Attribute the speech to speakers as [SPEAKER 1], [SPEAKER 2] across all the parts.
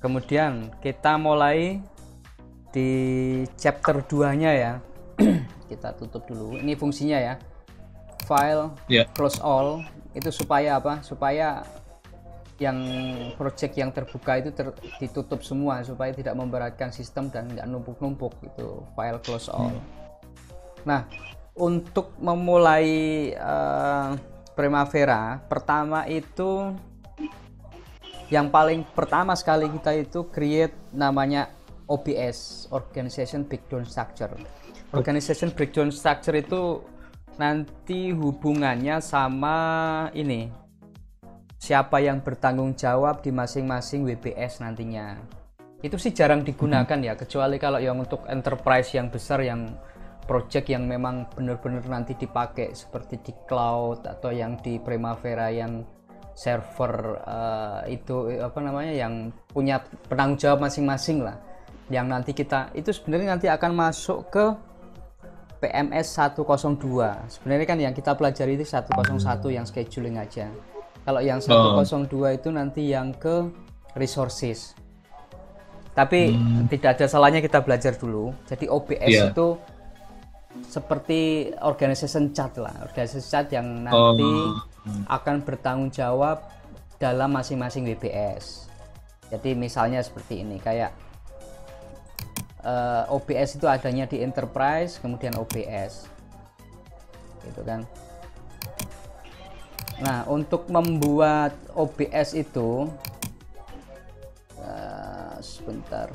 [SPEAKER 1] Kemudian kita mulai di chapter 2-nya ya. Kita tutup dulu. Ini fungsinya ya. File, close all. Itu supaya apa? Supaya yang project yang terbuka itu ditutup semua, supaya tidak memberatkan sistem dan nggak numpuk-numpuk. Itu file close all. Nah, untuk memulai Primavera, pertama itu yang paling pertama sekali kita itu create namanya OBS, Organization Breakdown Structure. Organization Breakdown Structure itu nanti hubungannya sama ini, siapa yang bertanggung jawab di masing-masing WBS nantinya. Itu sih jarang digunakan ya, kecuali kalau yang untuk enterprise yang besar, yang project yang memang benar-benar nanti dipakai seperti di cloud atau yang di Primavera yang server itu apa namanya, yang punya penanggung jawab masing-masing lah, yang nanti kita itu sebenarnya nanti akan masuk ke PMS 102. Sebenarnya kan yang kita pelajari itu 101 yang scheduling aja. Kalau yang 102 itu nanti yang ke resources. Tapi tidak ada salahnya kita belajar dulu. Jadi OBS itu seperti organization chart lah, organization chart yang nanti akan bertanggung jawab dalam masing-masing WBS. Jadi misalnya seperti ini, kayak OBS itu adanya di enterprise, kemudian OBS gitu kan. Nah, untuk membuat OBS itu sebentar,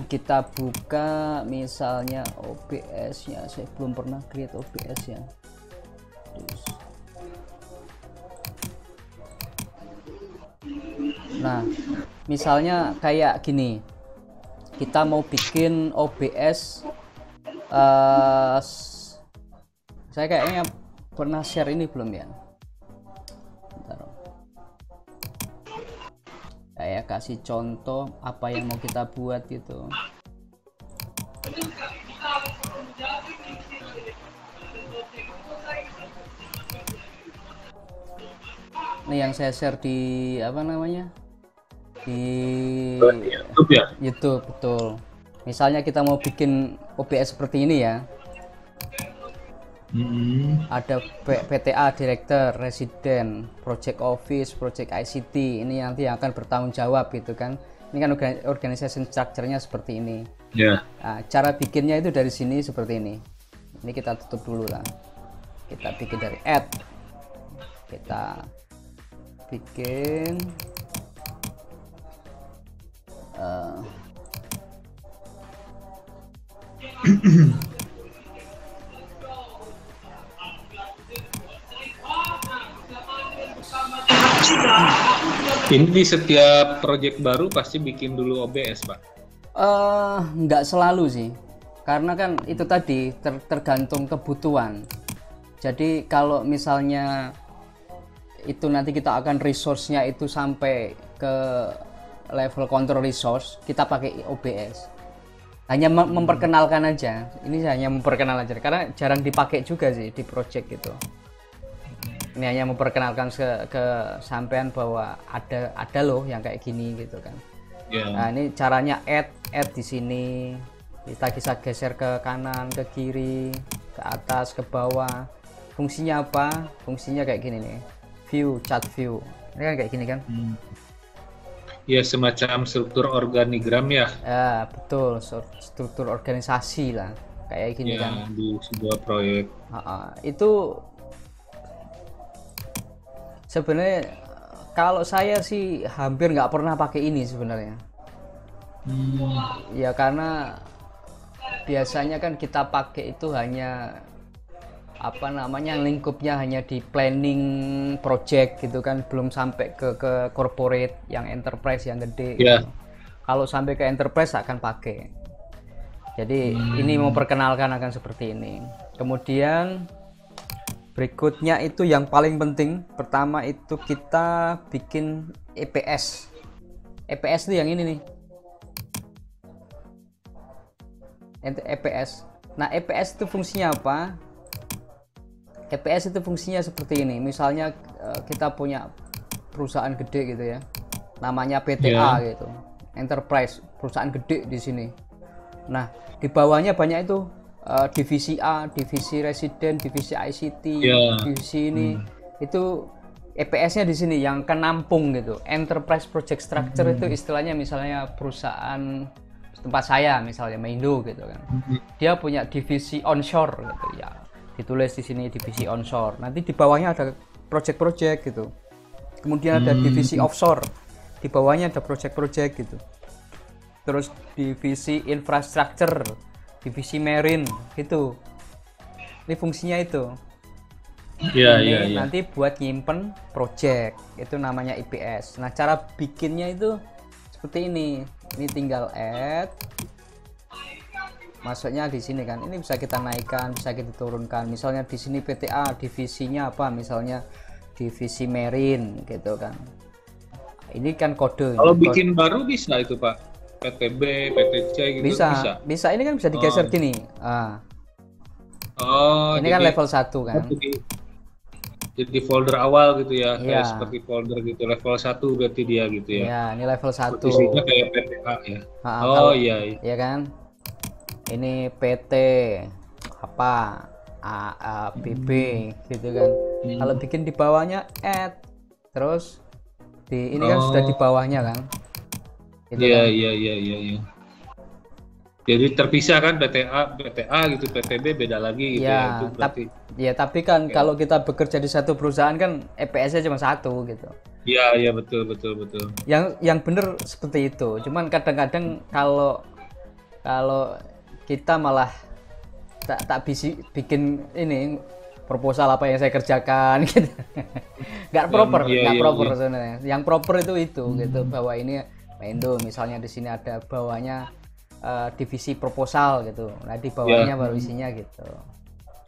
[SPEAKER 1] kita buka misalnya OBS nya. Saya belum pernah create OBS ya. Nah, misalnya kayak gini, kita mau bikin OBS, saya kayaknya pernah share ini belum ya. Bentar. Kayak kasih contoh apa yang mau kita buat gitu. Ini yang saya share di apa namanya, di YouTube ya. YouTube, betul. Misalnya kita mau bikin OBS seperti ini ya. Ada PTA, Director, Resident, Project Office, Project ICT. Ini nanti yang akan bertanggung jawab gitu kan. Ini kan organization structure-nya seperti ini. Nah, cara bikinnya itu dari sini seperti ini. Ini kita tutup dulu lah. Kita bikin dari add. Kita bikin
[SPEAKER 2] ini di setiap project baru pasti bikin dulu OBS, Pak?
[SPEAKER 1] Nggak selalu sih, karena kan itu tadi tergantung kebutuhan. Jadi kalau misalnya itu nanti kita akan resource-nya itu sampai ke level control resource, kita pakai OBS. Hanya memperkenalkan aja. Ini hanya memperkenalkan aja, karena jarang dipakai juga sih di project gitu. Ini hanya memperkenalkan ke sampean bahwa ada loh yang kayak gini gitu kan. Nah, ini caranya add di sini. Kita bisa geser ke kanan, ke kiri, ke atas, ke bawah. Fungsinya apa? Fungsinya kayak gini nih. View, chart view. Ini kan kayak gini kan?
[SPEAKER 2] Ya, semacam struktur organigram ya.
[SPEAKER 1] Ya, betul, struktur organisasi lah. Kayak gini
[SPEAKER 2] ya,
[SPEAKER 1] kan.
[SPEAKER 2] Di sebuah proyek.
[SPEAKER 1] Itu sebenarnya kalau saya sih hampir nggak pernah pakai ini sebenarnya. Ya karena biasanya kan kita pakai itu hanya apa namanya, lingkupnya hanya di planning project gitu kan, belum sampai ke corporate yang enterprise yang gede gitu. Kalau sampai ke enterprise akan pakai. Jadi ini memperkenalkan akan seperti ini. Kemudian berikutnya itu yang paling penting, pertama itu kita bikin EPS. EPS itu yang ini nih, EPS. Nah, EPS itu fungsinya apa? EPS itu fungsinya seperti ini. Misalnya kita punya perusahaan gede gitu ya, namanya PTA gitu, enterprise, perusahaan gede di sini. Nah, di bawahnya banyak itu divisi A, divisi residen, divisi ICT, divisi ini itu EPS-nya di sini yang kenampung gitu. Enterprise Project Structure itu istilahnya misalnya perusahaan tempat saya misalnya Meindo gitu kan. Dia punya divisi onshore gitu ya. Ditulis di sini divisi onshore. Nanti di bawahnya ada project-project gitu. Kemudian ada divisi offshore. Di bawahnya ada project-project gitu. Terus divisi infrastructure, divisi marine gitu. Ini fungsinya itu. Ini nanti buat nyimpen project, itu namanya IPS. Nah, cara bikinnya itu seperti ini. Ini tinggal add, masuknya di sini kan. Ini bisa kita naikkan, bisa kita turunkan. Misalnya di sini PTA divisinya apa? Misalnya divisi marine gitu kan. Ini kan kode.
[SPEAKER 2] Kalau bikin baru bisa itu Pak, PTB, PTC gitu
[SPEAKER 1] bisa. Bisa. Ini kan bisa digeser gini. Ini kan level 1 kan.
[SPEAKER 2] Jadi folder awal gitu ya, kayak seperti folder gitu, level 1 berarti dia gitu ya.
[SPEAKER 1] Ya, ini level 1.
[SPEAKER 2] Isinya kayak PTA ya.
[SPEAKER 1] Iya kan. Ini PT apa AABB gitu kan. Kalau bikin di bawahnya add, terus ini kan sudah di bawahnya kan.
[SPEAKER 2] Iya. Jadi terpisah kan PTA gitu, PTB beda lagi gitu ya. Itu berarti.
[SPEAKER 1] Tapi kan kalau kita bekerja di satu perusahaan kan EPS-nya cuma satu gitu.
[SPEAKER 2] Iya betul.
[SPEAKER 1] Yang benar seperti itu. Cuman kadang-kadang kalau kita malah tak bikin ini proposal apa yang saya kerjakan gitu. Nggak proper sebenarnya. Yang proper itu gitu, bahwa ini Meindo misalnya di sini ada bawahnya divisi proposal gitu. Nah, di bawahnya baru isinya gitu.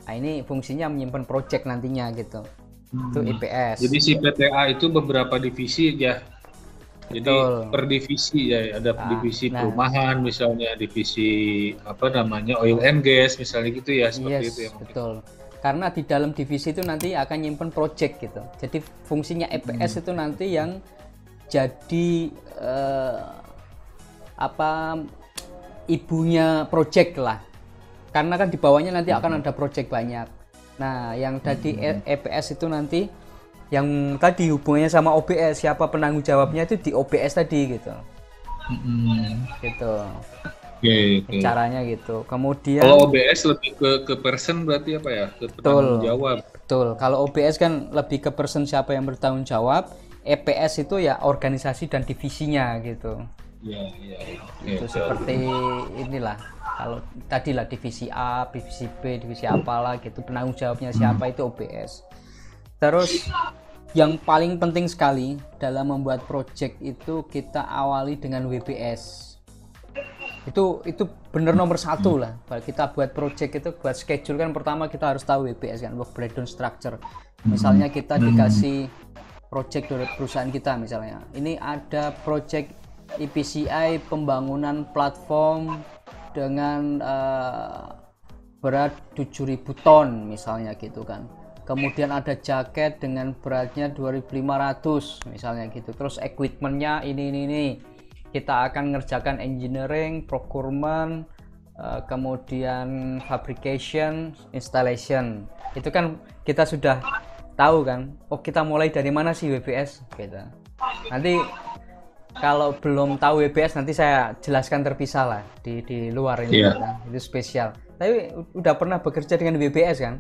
[SPEAKER 1] Nah, ini fungsinya menyimpan project nantinya gitu. Itu IPS.
[SPEAKER 2] Jadi si PTA itu beberapa divisi ya. Jadi per divisi ya, ada divisi perumahan misalnya, divisi apa namanya oil and gas misalnya gitu ya, seperti itu ya.
[SPEAKER 1] Betul. Karena di dalam divisi itu nanti akan nyimpen project gitu. Jadi fungsinya EPS itu nanti yang jadi ibunya project lah, karena kan di bawahnya nanti akan ada project banyak. Nah, yang tadi EPS itu nanti yang tadi hubungannya sama OBS, siapa penanggung jawabnya itu di OBS tadi gitu. Gitu. Caranya gitu. Kemudian
[SPEAKER 2] kalau OBS lebih ke person berarti apa ya? Ke penanggung jawab.
[SPEAKER 1] Betul. Kalau OBS kan lebih ke person, siapa yang bertanggung jawab. EPS itu ya organisasi dan divisinya gitu. Itu seperti inilah, kalau tadi lah divisi A, divisi B, divisi apalah gitu, penanggung jawabnya siapa itu OBS. Terus yang paling penting sekali dalam membuat project itu kita awali dengan WBS. Itu bener nomor 1 lah. Kalau kita buat project itu, buat schedule kan pertama kita harus tahu WBS kan, work breakdown structure. Misalnya kita dikasih project dari perusahaan kita, misalnya ini ada project EPCI pembangunan platform dengan berat 7.000 ton misalnya gitu kan. Kemudian ada jaket dengan beratnya 2.500 misalnya gitu. Terus equipmentnya ini. Kita akan ngerjakan engineering, procurement, kemudian fabrication, installation. Itu kan kita sudah tahu kan. Oh, kita mulai dari mana sih WBS gitu. Nanti kalau belum tahu WBS nanti saya jelaskan terpisah lah di luar ini kan. Itu spesial. Tapi udah pernah bekerja dengan WBS kan?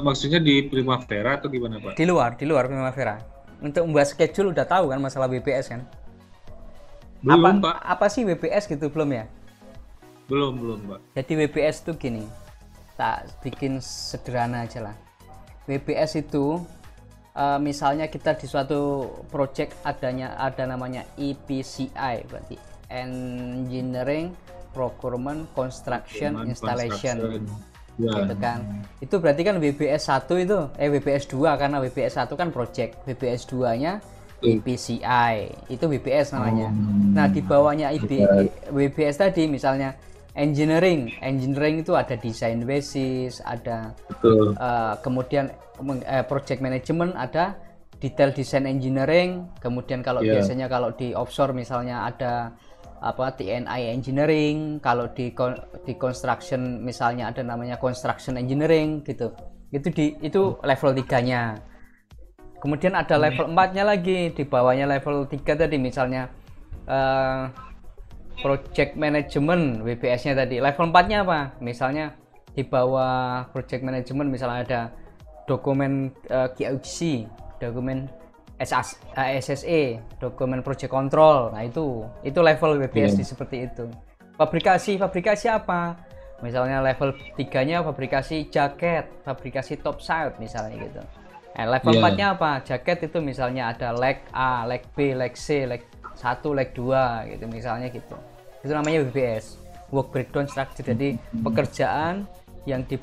[SPEAKER 2] Maksudnya di Primavera atau gimana Pak?
[SPEAKER 1] Di luar Primavera. Untuk membuat schedule udah tahu kan masalah WBS kan?
[SPEAKER 2] Belum Pak.
[SPEAKER 1] Apa sih WBS gitu, belum ya?
[SPEAKER 2] Belum Pak.
[SPEAKER 1] Jadi WBS itu gini, tak bikin sederhana aja lah. WBS itu misalnya kita di suatu project ada namanya EPCI, berarti Engineering, Procurement, Construction, Installation. Gitu kan. Itu berarti kan WBS 1 itu WBS 2, karena WBS 1 kan project, WBS 2-nya EPCI. Itu WBS namanya. Nah, di bawahnya WBS tadi misalnya engineering itu ada design basis, ada kemudian project management, ada detail design engineering, kemudian kalau
[SPEAKER 2] Yeah.
[SPEAKER 1] biasanya kalau di offshore misalnya ada apa TNI engineering, kalau di construction misalnya ada namanya construction engineering gitu. Itu level 3-nya. Kemudian ada level 4-nya lagi, di bawahnya level 3 tadi misalnya project management WBS-nya tadi. Level 4-nya apa? Misalnya di bawah project management misalnya ada dokumen QC, dokumen SSE, dokumen project control. Nah, itu level WBS seperti itu. Fabrikasi apa? Misalnya level 3-nya fabrikasi jaket, fabrikasi topside misalnya gitu. Level 4-nya apa? Jaket itu misalnya ada leg A, leg B, leg C, leg 1, leg 2 gitu misalnya gitu. Itu namanya WBS, work breakdown structure. Jadi pekerjaan yang di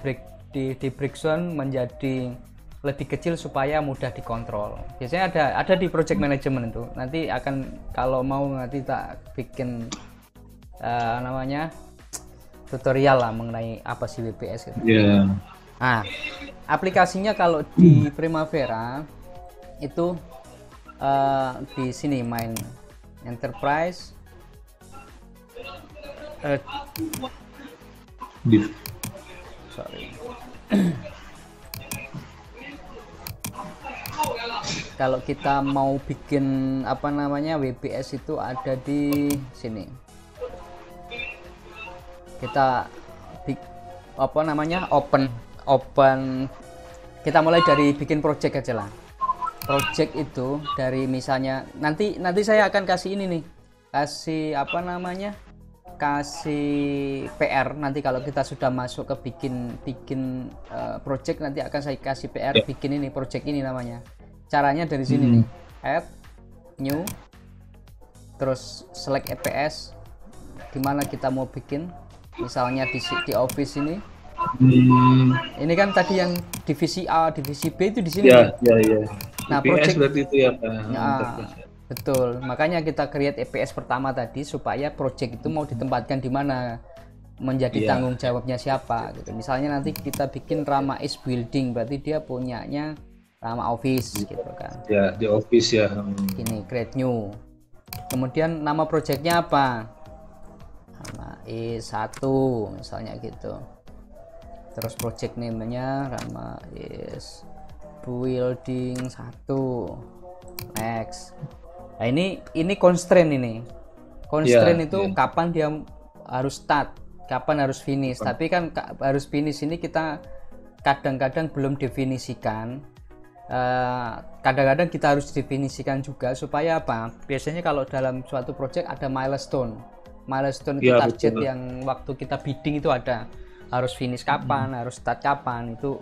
[SPEAKER 1] breakdown menjadi lebih kecil supaya mudah dikontrol. Biasanya ada di project management itu. Nanti akan kalau mau nanti tak bikin namanya tutorial lah mengenai apa sih WBS gitu.
[SPEAKER 2] Yeah.
[SPEAKER 1] Nah, aplikasinya kalau di Primavera itu di sini main enterprise sorry. Kalau kita mau bikin apa namanya WBS itu ada di sini. Kita apa namanya open kita mulai dari bikin project aja lah. Project itu dari misalnya nanti saya akan kasih ini nih, kasih apa namanya, kasih PR nanti kalau kita sudah masuk ke bikin project, nanti akan saya kasih PR bikin ini project ini namanya. Caranya dari sini nih, add new, terus select EPS gimana kita mau bikin, misalnya di office ini. Ini kan tadi yang divisi A, divisi B itu di sini.
[SPEAKER 2] Ya.
[SPEAKER 1] Nah,
[SPEAKER 2] project berarti itu ya, Pak.
[SPEAKER 1] Betul. Makanya kita create EPS pertama tadi supaya project itu mau ditempatkan di mana, menjadi tanggung jawabnya siapa gitu. Misalnya nanti kita bikin Rama is building, berarti dia punyanya Rama office gitu kan.
[SPEAKER 2] Ya, di office ya.
[SPEAKER 1] Ini create new. Kemudian nama projectnya apa? Rama is 1 misalnya gitu. Terus project name-nya Rama is building 1. Next. Nah, ini constraint ini. Constraint itu kapan dia harus start, kapan harus finish. Tapi kan harus finish ini kita kadang-kadang belum definisikan. Kadang-kadang kita harus definisikan juga supaya apa? Biasanya kalau dalam suatu project ada milestone. Milestone itu target yang waktu kita bidding itu ada. Harus finish kapan, harus start kapan, itu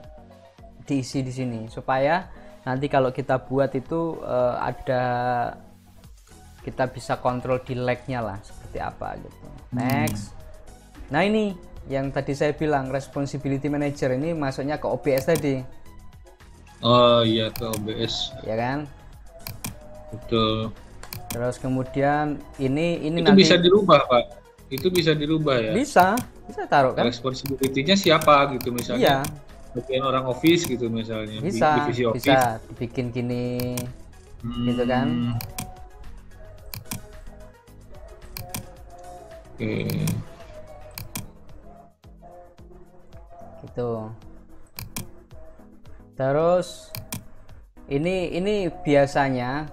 [SPEAKER 1] diisi di sini supaya nanti kalau kita buat itu ada, kita bisa kontrol di lag-nya lah seperti apa gitu. Next. Nah, ini yang tadi saya bilang responsibility manager ini masuknya ke OBS tadi.
[SPEAKER 2] Oh iya, ke OBS.
[SPEAKER 1] Ya kan?
[SPEAKER 2] Betul.
[SPEAKER 1] Terus kemudian ini
[SPEAKER 2] itu
[SPEAKER 1] nanti
[SPEAKER 2] bisa dirubah, Pak. Itu bisa dirubah ya?
[SPEAKER 1] Bisa taruh kan?
[SPEAKER 2] Responsibility-nya siapa gitu misalnya?
[SPEAKER 1] Iya.
[SPEAKER 2] Bagian orang office gitu misalnya. Divisi office.
[SPEAKER 1] Bisa dibikin gini, gitu kan?
[SPEAKER 2] Oke.
[SPEAKER 1] Gitu. Terus ini biasanya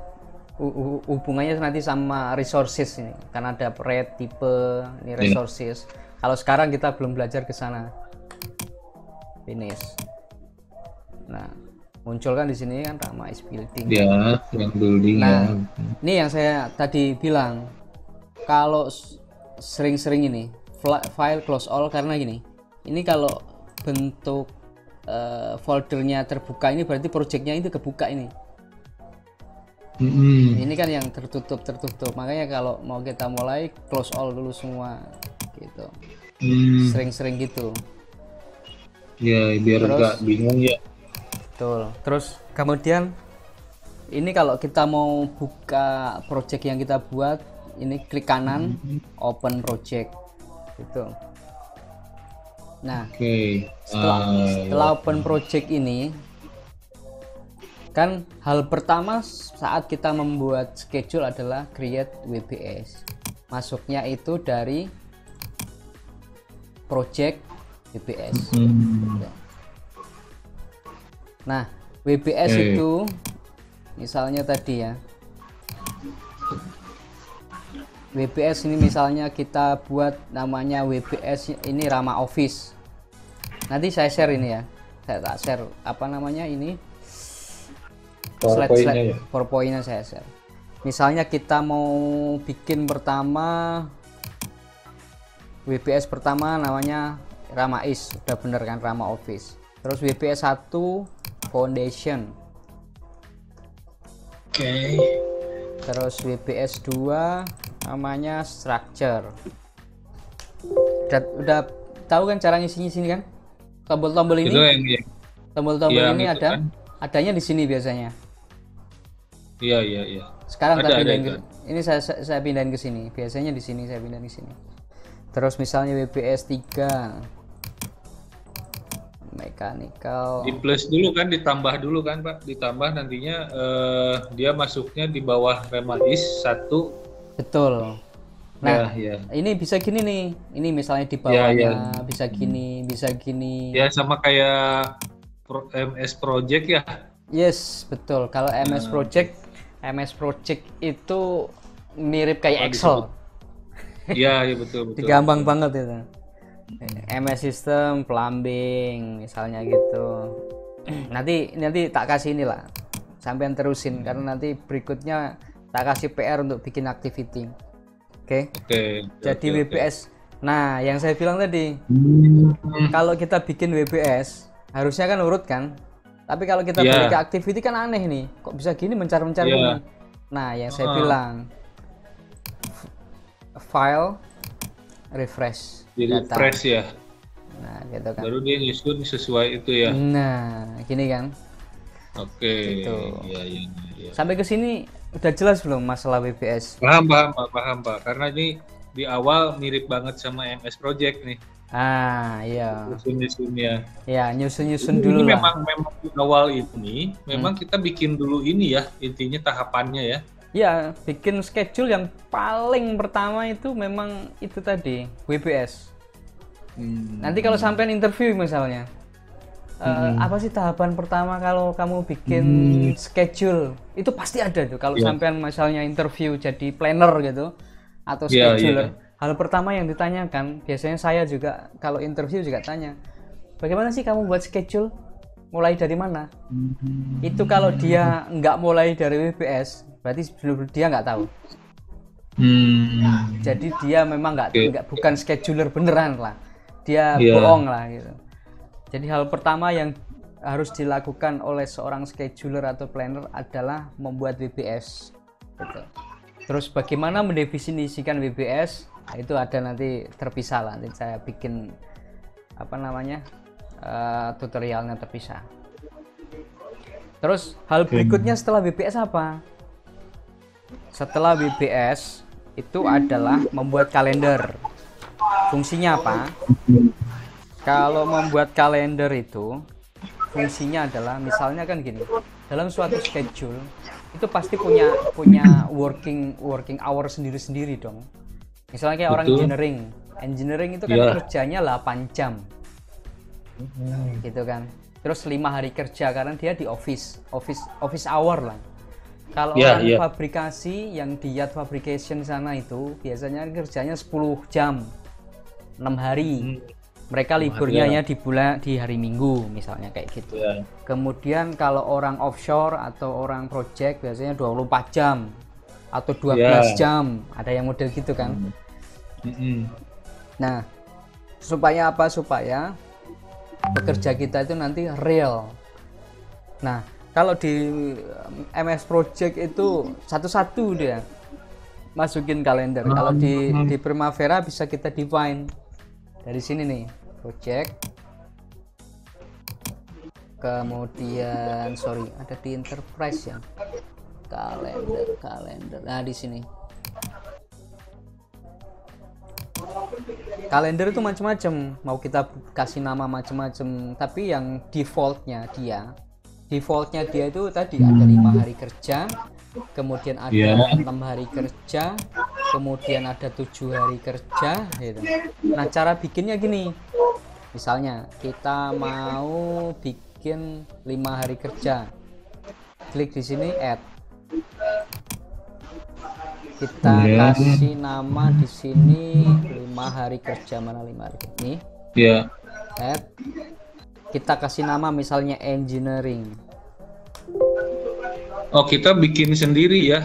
[SPEAKER 1] hubungannya nanti sama resources ini, karena ada rate, tipe, ini resources. Kalau sekarang kita belum belajar ke sana. Finish. Nah, muncul kan di sini kan Rama is building.
[SPEAKER 2] Ya, yang building.
[SPEAKER 1] Nah, ini yang saya tadi bilang, kalau sering-sering ini file close all, karena gini, ini kalau bentuk foldernya terbuka ini berarti projectnya itu kebuka ini. Ini kan yang tertutup, makanya kalau mau kita mulai close all dulu semua gitu. Sering-sering gitu
[SPEAKER 2] ya, biar nggak bingung ya.
[SPEAKER 1] Betul. Terus kemudian ini kalau kita mau buka project yang kita buat, ini klik kanan, open project gitu. Nah, setelah open project ini, Kan hal pertama saat kita membuat schedule adalah create WBS. Masuknya itu dari project WBS. Nah, WBS itu misalnya tadi ya. WBS ini misalnya kita buat namanya WBS ini Rama Office. Nanti saya share ini ya. Saya tak share apa namanya ini. Slide PowerPoint-nya saya share. Misalnya kita mau bikin pertama WBS pertama namanya Ramais, udah bener kan, Rama Office. Terus WBS 1 Foundation.
[SPEAKER 2] Oke.
[SPEAKER 1] Terus WBS 2 namanya Structure. Udah tahu kan cara ngisinya sini kan? Tombol-tombol ini. Tombol-tombol ini
[SPEAKER 2] gitu
[SPEAKER 1] ada.
[SPEAKER 2] Kan?
[SPEAKER 1] Adanya di sini biasanya.
[SPEAKER 2] Iya.
[SPEAKER 1] Sekarang kita pindahin ini saya pindahin ke sini. Biasanya di sini saya pindahin ke sini. Terus misalnya WBS 3 mechanical.
[SPEAKER 2] Di plus dulu kan, ditambah dulu kan, Pak. Ditambah nantinya dia masuknya di bawah Remais 1.
[SPEAKER 1] Betul. Nah, ini bisa gini nih. Ini misalnya di bawahnya bisa gini, bisa gini.
[SPEAKER 2] Ya sama kayak MS Project ya.
[SPEAKER 1] Yes, betul. Kalau MS Project itu mirip kayak Excel.
[SPEAKER 2] Iya, betul.
[SPEAKER 1] Gampang banget itu. MS System, Plumbing, misalnya gitu. Nanti tak kasih inilah. Sampean terusin karena nanti berikutnya tak kasih PR untuk bikin activity. Oke. Jadi WBS. Nah, yang saya bilang tadi, kalau kita bikin WBS harusnya kan urut kan. Tapi kalau kita balik ke activity kan aneh nih. Kok bisa gini mencar-mencar gini. Nah, yang saya bilang file refresh.
[SPEAKER 2] Refresh ya.
[SPEAKER 1] Nah, gitu kan.
[SPEAKER 2] Baru dia nyusun sesuai itu ya.
[SPEAKER 1] Nah, gini kan.
[SPEAKER 2] Oke.
[SPEAKER 1] Gitu.
[SPEAKER 2] Iya.
[SPEAKER 1] Sampai ke sini udah jelas belum masalah WBS?
[SPEAKER 2] Paham Pak. Karena ini di awal mirip banget sama MS Project nih.
[SPEAKER 1] Iya.
[SPEAKER 2] Nyusun-nyusunnya.
[SPEAKER 1] Ya, nyusun dulu lah.
[SPEAKER 2] Memang di awal ini memang kita bikin dulu ini ya, intinya tahapannya ya.
[SPEAKER 1] Ya, bikin schedule yang paling pertama itu memang itu tadi, WBS. Nanti kalau sampean interview misalnya, apa sih tahapan pertama kalau kamu bikin schedule? Itu pasti ada tuh. Kalau sampean misalnya interview jadi planner gitu atau scheduler. Hal pertama yang ditanyakan, biasanya saya juga kalau interview juga tanya, bagaimana sih kamu buat schedule? Mulai dari mana? Itu kalau dia nggak mulai dari WBS, berarti dia nggak tahu. Jadi dia memang bukan scheduler beneran lah, dia bohong lah gitu. Jadi hal pertama yang harus dilakukan oleh seorang scheduler atau planner adalah membuat WBS. Gitu. Terus bagaimana mendefinisikan WBS? Nah, itu ada nanti terpisah lah. Nanti saya bikin tutorialnya terpisah. Terus hal berikutnya setelah WBS apa? Setelah WBS itu adalah membuat kalender. Fungsinya apa? Kalau membuat kalender itu fungsinya adalah misalnya kan gini, dalam suatu schedule itu pasti punya working hour sendiri-sendiri dong. Misalnya kayak orang engineering itu kan kerjanya 8 jam. Gitu kan. Terus 5 hari kerja karena dia di office hour lah. Kalau orang fabrikasi yang diet fabrication sana itu biasanya kerjanya 10 jam. 6 hari. Mereka liburnya ya di hari Minggu misalnya kayak gitu. Kemudian kalau orang offshore atau orang project biasanya 24 jam atau 12 jam. Ada yang model gitu kan. Nah, supaya apa? Supaya pekerja kita itu nanti real. Nah, kalau di MS Project itu satu-satu dia masukin kalender. Kalau di Primavera bisa kita define dari sini nih, project. Kemudian ada di Enterprise ya. Kalender. Nah, di sini. Kalender itu macam-macam, mau kita kasih nama macam-macam, tapi yang defaultnya dia defaultnya dia itu tadi ada 5 hari kerja, kemudian ada 6 hari kerja, kemudian ada 7 hari kerja gitu. Nah, cara bikinnya gini. Misalnya kita mau bikin 5 hari kerja. Klik di sini add. Kita kasih nama di sini 5 hari kerja, mana 5 hari kerja ini? Add. Kita kasih nama misalnya engineering.
[SPEAKER 2] Oh, kita bikin sendiri ya.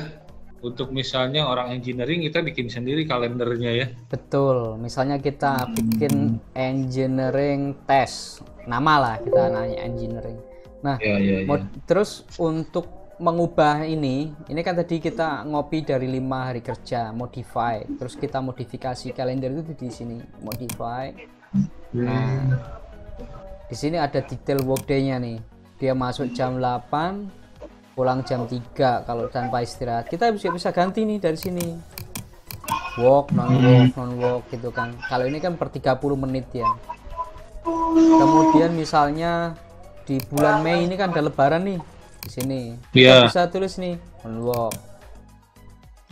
[SPEAKER 2] Untuk misalnya orang engineering kita bikin sendiri kalendernya ya.
[SPEAKER 1] Betul. Misalnya kita bikin engineering test. Nama lah kita nanya engineering. Nah, terus untuk mengubah ini kan tadi kita ngopi dari 5 hari kerja, modify, terus kita modifikasi kalender itu di sini, modify. Nah, di sini ada detail workday-nya nih. Dia masuk jam 8, pulang jam 3 kalau tanpa istirahat. Kita bisa ganti nih dari sini. Work, non work gitu kan. Kalau ini kan per 30 menit ya. Kemudian misalnya di bulan Mei ini kan ada lebaran nih. Di sini kita bisa tulis nih non work.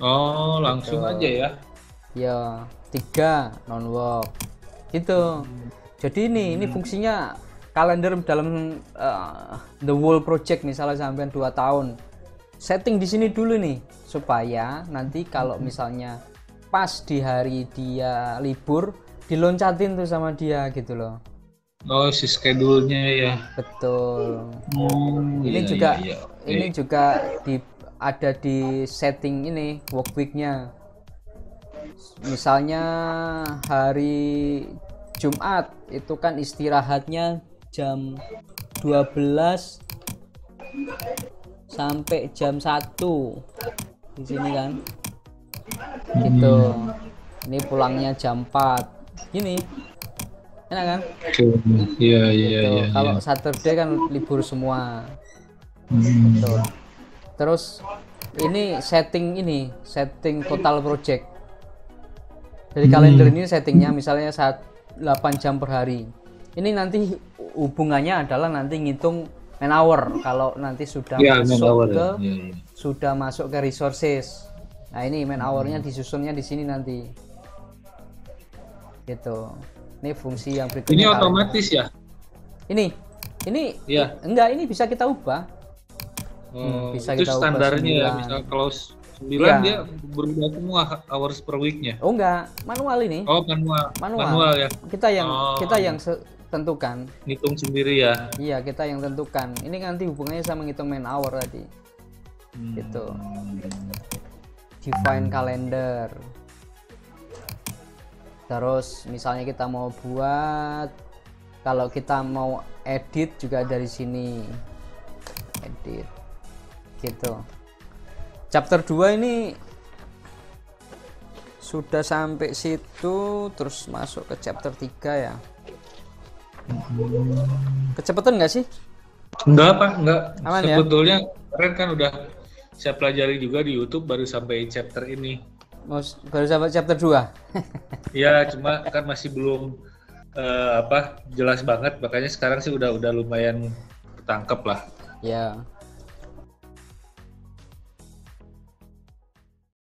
[SPEAKER 2] Oh, langsung aja ya.
[SPEAKER 1] Ya, 3 non work gitu. Jadi ini fungsinya kalender dalam the whole project. Misalnya sampai 2 tahun, setting di sini dulu nih supaya nanti kalau misalnya pas di hari dia libur diloncatin tuh sama dia gitu loh.
[SPEAKER 2] Oh, si schedule-nya ya.
[SPEAKER 1] Betul. Ini juga ada di setting ini work week-nya. Misalnya hari Jumat itu kan istirahatnya jam 12 sampai jam 1 di sini kan. Gitu. Ini pulangnya jam 4. Gini. Enak kan?
[SPEAKER 2] Iya.
[SPEAKER 1] Kalau Saturday kan libur semua. Betul. Terus ini setting total project. Jadi kalender ini settingnya misalnya 8 jam per hari. Ini nanti hubungannya adalah nanti ngitung man hour kalau nanti sudah masuk ke resources. Nah, ini man hour-nya disusunnya di sini nanti. Gitu. Ini fungsi yang berikutnya.
[SPEAKER 2] Ini otomatis ya?
[SPEAKER 1] Ini ya. Enggak, ini bisa kita ubah.
[SPEAKER 2] Bisa itu kita standarnya ubah ya, misal kalau 9 dia berubah semua hours per week-nya.
[SPEAKER 1] Oh enggak, manual ini.
[SPEAKER 2] Oh, manual ya.
[SPEAKER 1] Kita yang tentukan.
[SPEAKER 2] Ngitung sendiri ya.
[SPEAKER 1] Iya, kita yang tentukan. Ini nanti hubungannya sama ngitung man hour tadi. Gitu. Define calendar. Terus misalnya kita mau buat, kalau kita mau edit juga dari sini, edit gitu. Chapter 2 ini sudah sampai situ, terus masuk ke chapter 3 ya. Kecepatan nggak sih?
[SPEAKER 2] Enggak Pak, enggak.
[SPEAKER 1] Aman,
[SPEAKER 2] sebetulnya keren kan, udah saya pelajari juga di YouTube baru sampai chapter ini.
[SPEAKER 1] Baru sampai chapter 2?
[SPEAKER 2] Ya, cuma kan masih belum jelas banget, makanya sekarang sih udah lumayan ketangkep lah.
[SPEAKER 1] Ya.